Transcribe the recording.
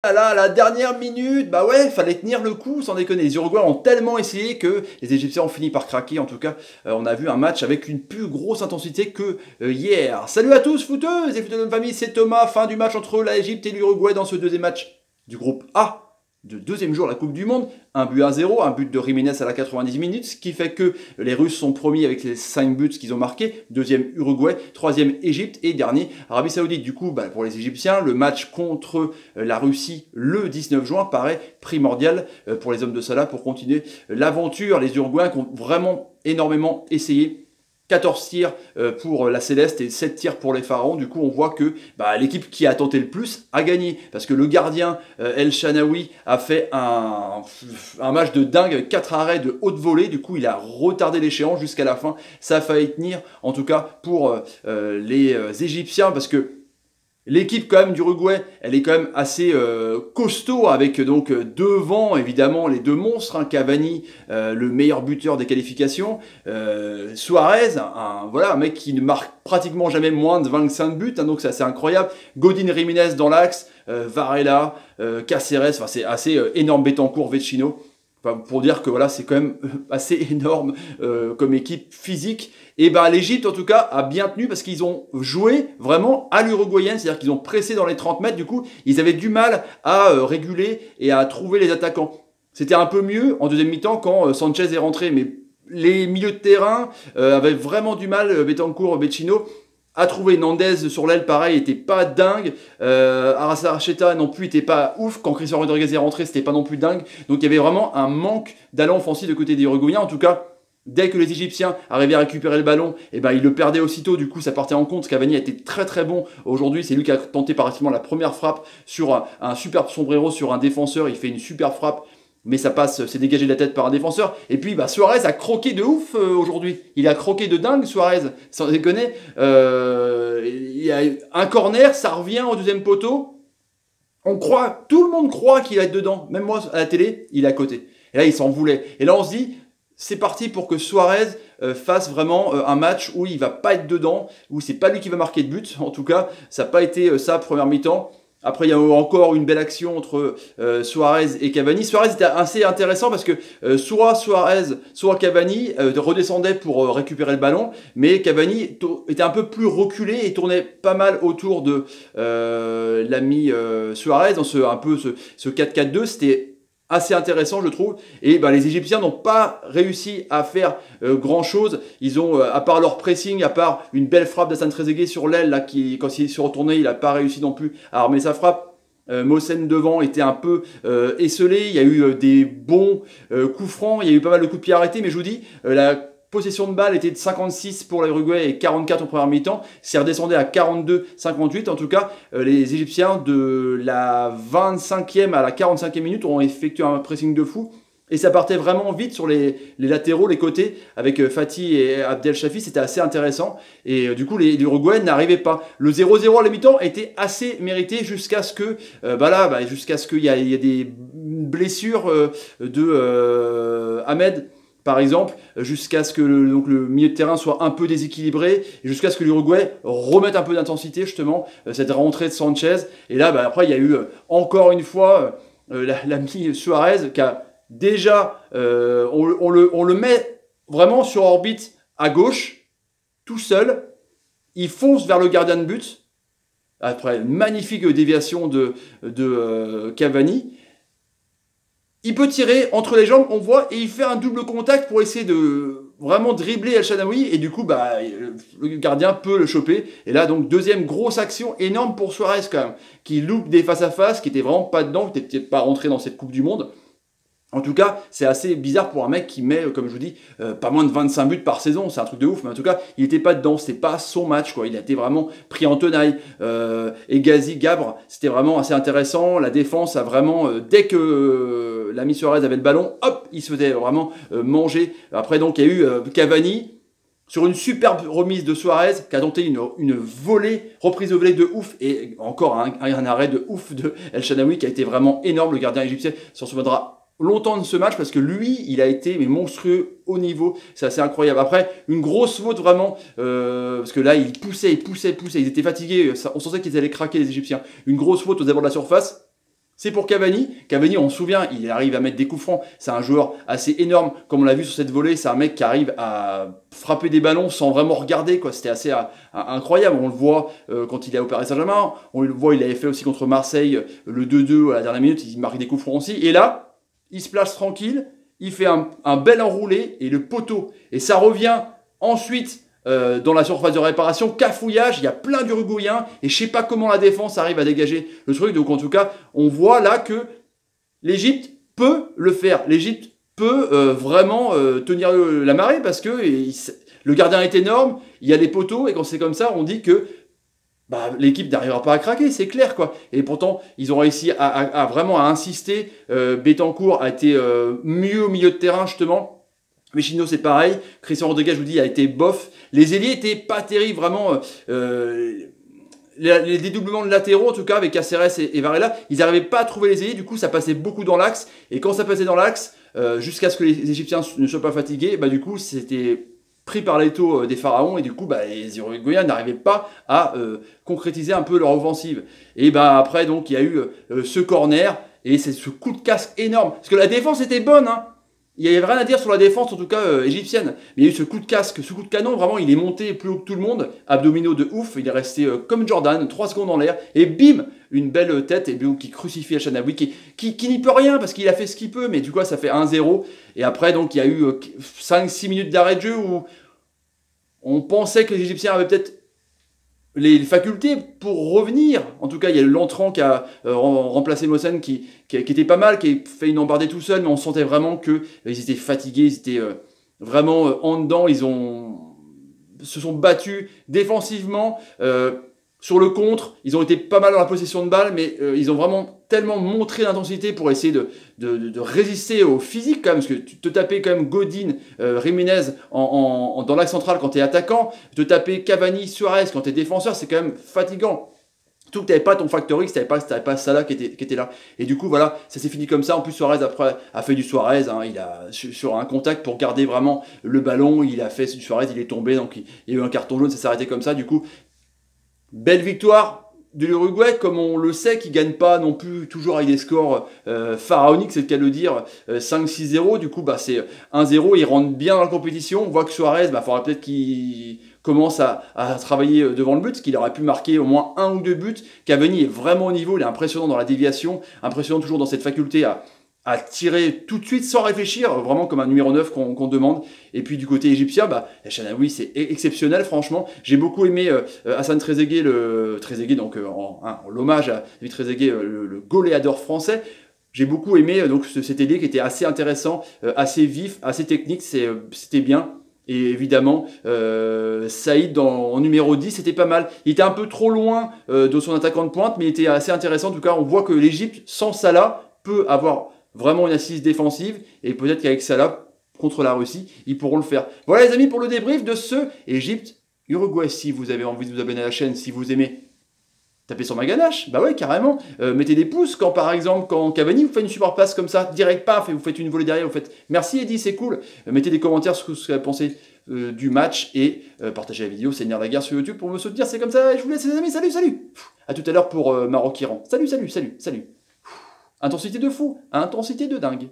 Ah là, à la dernière minute, bah ouais, fallait tenir le coup, sans déconner. Les Uruguayens ont tellement essayé que les Égyptiens ont fini par craquer. En tout cas, on a vu un match avec une plus grosse intensité que hier. Salut à tous, footeuses et footeux de famille, c'est Thomas. Fin du match entre la Égypte et l'Uruguay dans ce deuxième match du groupe A de deuxième jour de la Coupe du Monde. Un but à 0, un but de Jiménez à la 90 minutes, ce qui fait que les Russes sont premiers avec les 5 buts qu'ils ont marqués. Deuxième Uruguay, troisième Égypte et dernier Arabie Saoudite. Du coup, pour les Égyptiens, le match contre la Russie le 19 juin paraît primordial pour les hommes de Salah pour continuer l'aventure. Les Uruguayens qui ont vraiment énormément essayé. 14 tirs pour la Céleste et 7 tirs pour les Pharaons. Du coup, on voit que l'équipe qui a tenté le plus a gagné. Parce que le gardien El Shanaoui a fait un match de dingue, 4 arrêts de haute volée. Du coup, il a retardé l'échéance jusqu'à la fin. Ça a failli tenir, en tout cas pour les Égyptiens, parce que l'équipe quand même d'Uruguay, elle est quand même assez costaud avec donc devant évidemment les deux monstres, hein, Cavani, le meilleur buteur des qualifications, Suarez, un mec qui ne marque pratiquement jamais moins de 25 buts, hein, donc c'est assez incroyable. Godin, Jiménez dans l'axe, Varela, Caceres, c'est assez énorme. Betancourt, Vecino. Pour dire que voilà, c'est quand même assez énorme comme équipe physique. Et l'Égypte en tout cas a bien tenu parce qu'ils ont joué vraiment à l'uruguayenne, c'est-à-dire qu'ils ont pressé dans les 30 mètres. Du coup, ils avaient du mal à réguler et à trouver les attaquants. C'était un peu mieux en deuxième mi-temps quand Sanchez est rentré, mais les milieux de terrain avaient vraiment du mal, Betancourt, Vecino, a trouvé. Nandez sur l'aile, pareil, était pas dingue. Arrasacheta non plus était pas ouf. Quand Christian Rodriguez est rentré, c'était pas non plus dingue. Donc il y avait vraiment un manque d'allant offensif de côté des Uruguayens. En tout cas, dès que les Égyptiens arrivaient à récupérer le ballon, ils le perdaient aussitôt. Du coup, ça partait en compte. Cavani a été très très bon aujourd'hui. C'est lui qui a tenté pratiquement la première frappe sur un superbe sombrero sur un défenseur. Il fait une superbe frappe, mais ça passe, c'est dégagé de la tête par un défenseur. Et puis Suarez a croqué de ouf aujourd'hui. Il a croqué de dingue, Suarez, sans déconner. Il y a un corner, ça revient au deuxième poteau. Tout le monde croit qu'il va être dedans. Même moi, à la télé, il est à côté. Et là, il s'en voulait. Et là, on se dit, c'est parti pour que Suarez fasse vraiment un match où il va pas être dedans, où c'est pas lui qui va marquer de but. En tout cas, ça n'a pas été ça première mi-temps. Après, il y a encore une belle action entre Suarez et Cavani. Suarez était assez intéressant parce que soit Suarez, soit Cavani redescendaient pour récupérer le ballon, mais Cavani était un peu plus reculé et tournait pas mal autour de l'ami Suarez dans ce 4-4-2. C'était assez intéressant, je trouve. Et les Égyptiens n'ont pas réussi à faire grand chose. Ils ont, à part leur pressing, à part une belle frappe d'Hassan Trezeguet sur l'aile, là, qui, quand il s'est retourné, il n'a pas réussi non plus à armer sa frappe. Mossen devant était un peu esselé. Il y a eu des bons coups francs. Il y a eu pas mal de coups de pied arrêtés. Mais je vous dis, la possession de balle était de 56 pour l'Uruguay et 44 en première mi-temps. C'est redescendu à 42-58. En tout cas, les Égyptiens de la 25e à la 45e minute ont effectué un pressing de fou. Et ça partait vraiment vite sur les latéraux, les côtés, avec Fati et Abdel Chafi. C'était assez intéressant. Et du coup, les Uruguayens n'arrivaient pas. Le 0-0 à la mi-temps était assez mérité jusqu'à ce que, jusqu'à ce qu'il y ait des blessures de Ahmed, par exemple, jusqu'à ce que le milieu de terrain soit un peu déséquilibré, et jusqu'à ce que l'Uruguay remette un peu d'intensité, justement, cette rentrée de Sanchez. Et là, après, il y a eu encore une fois l'ami Suarez qui a déjà, on le met vraiment sur orbite à gauche, tout seul. Il fonce vers le gardien de but. Après, une magnifique déviation de Cavani. Il peut tirer entre les jambes, on voit, et il fait un double contact pour essayer de vraiment dribbler El Shanaoui, et du coup, le gardien peut le choper. Et là, donc, deuxième grosse action énorme pour Suarez, quand même, qui loupe des face-à-face, qui était vraiment pas dedans, qui n'était pas rentré dans cette Coupe du Monde. En tout cas, c'est assez bizarre pour un mec qui met, comme je vous dis, pas moins de 25 buts par saison. C'est un truc de ouf, mais en tout cas, il n'était pas dedans. C'était pas son match, quoi. Il a été vraiment pris en tenaille. Et Ghazi, Gabre, c'était vraiment assez intéressant. La défense a vraiment, dès que l'ami Suarez avait le ballon, hop, il se faisait vraiment manger. Après, donc, il y a eu Cavani sur une superbe remise de Suarez qui a tenté une reprise de volée de ouf, et encore un arrêt de ouf de El Shanaoui qui a été vraiment énorme. Le gardien égyptien s'en souviendra longtemps de ce match parce que lui, il a été monstrueux au niveau. C'est assez incroyable. Après, une grosse faute vraiment parce que là, il poussait. Ils étaient fatigués. On sentait qu'ils allaient craquer, les Égyptiens. Une grosse faute aux abords de la surface. c'est pour Cavani. Cavani, on se souvient, il arrive à mettre des coups francs. C'est un joueur assez énorme. Comme on l'a vu sur cette volée, c'est un mec qui arrive à frapper des ballons sans vraiment regarder, quoi. C'était assez incroyable. On le voit quand il est au Paris Saint-Germain. On le voit, il avait fait aussi contre Marseille le 2-2 à la dernière minute. Il marque des coups francs aussi. Et là, il se place tranquille. Il fait un bel enroulé et le poteau. Et ça revient ensuite dans la surface de réparation, cafouillage, il y a plein d'Uruguayens et je sais pas comment la défense arrive à dégager le truc. Donc en tout cas, on voit là que l'Égypte peut le faire. L'Égypte peut vraiment tenir la marée parce que le gardien est énorme, il y a les poteaux et quand c'est comme ça, on dit que l'équipe n'arrivera pas à craquer, c'est clair quoi. Et pourtant, ils ont réussi à vraiment insister. Betancourt a été mieux au milieu de terrain justement. Mechino c'est pareil, Christian Rodriguez je vous dis a été bof, les ailiers étaient pas terribles vraiment, les dédoublements de latéraux en tout cas avec Caceres et Varela, ils n'arrivaient pas à trouver les ailiers, du coup ça passait beaucoup dans l'axe, et quand ça passait dans l'axe, jusqu'à ce que les Égyptiens ne soient pas fatigués, du coup c'était pris par l'étau des pharaons, et du coup les Uruguayens n'arrivaient pas à concrétiser un peu leur offensive. Et après donc il y a eu ce corner, et c'est ce coup de casque énorme, parce que la défense était bonne hein. Il n'y avait rien à dire sur la défense, en tout cas égyptienne. Mais il y a eu ce coup de casque, ce coup de canon, vraiment, il est monté plus haut que tout le monde. Abdominaux de ouf, il est resté comme Jordan, 3 secondes en l'air. Et bim, une belle tête, et qui crucifie El Shaarawy, qui n'y peut rien, parce qu'il a fait ce qu'il peut. Mais du coup, ça fait 1-0. Et après, donc, il y a eu 5-6 minutes d'arrêt de jeu où on pensait que les Égyptiens avaient peut-être les facultés pour revenir. En tout cas, il y a l'entrant qui a remplacé Mosen qui était pas mal, qui a fait une embardée tout seul, mais on sentait vraiment qu'ils étaient fatigués, ils étaient vraiment en dedans, se sont battus défensivement. Sur le contre, ils ont été pas mal dans la possession de balle, mais ils ont vraiment tellement montré l'intensité pour essayer de résister au physique quand même, parce que tu te tapais quand même Godin, Jiménez dans l'axe central quand tu es attaquant, te taper Cavani, Suarez quand tu es défenseur, c'est quand même fatigant. Surtout que tu n'avais pas ton factor X, tu n'avais pas Salah qui était là. Et du coup, voilà, ça s'est fini comme ça. En plus, Suarez après a fait du Suarez. Hein, il a sur un contact pour garder vraiment le ballon. Il a fait du Suarez, il est tombé. Donc, il y a eu un carton jaune, ça s'est arrêté comme ça. Du coup, belle victoire de l'Uruguay, comme on le sait, qui ne gagne pas non plus toujours avec des scores pharaoniques, c'est le cas de le dire, 5-6-0. Du coup, c'est 1-0. Il rentre bien dans la compétition. On voit que Suarez, il faudra peut-être qu'il commence à travailler devant le but, parce qu'il aurait pu marquer au moins 1 ou 2 buts. Cavani est vraiment au niveau, il est impressionnant dans la déviation, impressionnant toujours dans cette faculté à tirer tout de suite sans réfléchir, vraiment comme un numéro 9 qu'on demande. Et puis du côté égyptien, El Shaarawy c'est exceptionnel franchement. J'ai beaucoup aimé Hassan Trezeguet, donc en l'hommage à David Trezeguet, le goléador français. J'ai beaucoup aimé donc cet ailier qui était assez intéressant, assez vif, assez technique, c'était bien. Et évidemment, Saïd en numéro 10, c'était pas mal. Il était un peu trop loin de son attaquant de pointe, mais il était assez intéressant. En tout cas, on voit que l'Égypte, sans Salah, peut avoir vraiment une assise défensive. Et peut-être qu'avec Salah, contre la Russie, ils pourront le faire. Voilà les amis pour le débrief de ce Égypte-Uruguay. Si vous avez envie de vous abonner à la chaîne, si vous aimez, tapez sur ma ganache, ouais carrément, mettez des pouces quand par exemple, quand Cavani vous fait une super passe comme ça, direct paf, et vous faites une volée derrière, vous faites merci Eddy, c'est cool, mettez des commentaires sur ce que vous pensez du match, et partagez la vidéo, c'est Nerf la guerre sur YouTube pour me soutenir, c'est comme ça, et je vous laisse les amis, salut, à tout à l'heure pour Maroc-Iran, salut, intensité de fou, intensité de dingue.